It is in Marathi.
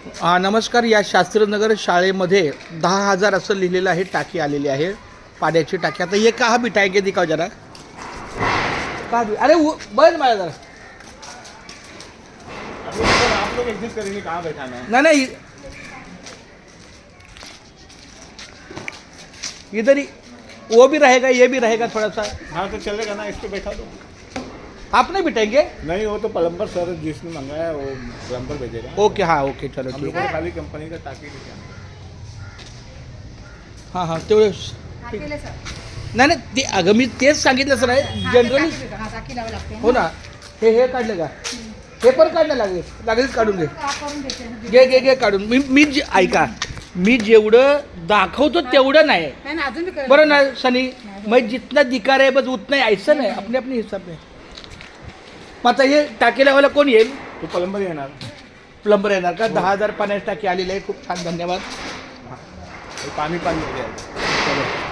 नमस्कार. या शास्त्रीनगर शाळेमध्ये 10,000 असं लिहिलेलं आहे. टाकी आलेली आहे, पाण्याची टाकी. आता ये कहा बिठाएंगे दिखाओ जरा. कहा अरे बस मला जरा. आप लोग एडजस्ट करेंगे कहाँ बैठाना है. नहीं नहीं, इधर ही वो भी रहेगा, ये भी रहेगा थोड़ा सा. हाँ तो चलेगा ना, इस पे बैठा दो. आप नहीं बिठाएंगे? नहीं, वो तो प्लम्बर सर जिसने मंगाया है वो प्लम्बर भेजेगा. ओके, हाँ ओके, चलो हम ठीक लोग है. को खाली कंपनी का टाकी लेके आना. हां हां तेवढे. नाही नाही, ते अगं मी तेच सांगितलं सर आहे जनरली. हो ना, हे काढलं का? हे पण काढलं लागेल काढून घे काढून. मी ऐका, मी जेवढं दाखवतो तेवढं नाही बरं ना सनी. मैं जितना दिखा रहे बस उतना ही, ऐसा नाही अपने अपने हिसाब में. मग आता हे टाकी लावायला कोण येईल? तो प्लम्बर येणार. प्लंबर येणार का? 10,000 पाण्याची टाकी आलेली आहे. खूप छान, धन्यवाद. पाणी हो जाएगा. चलो.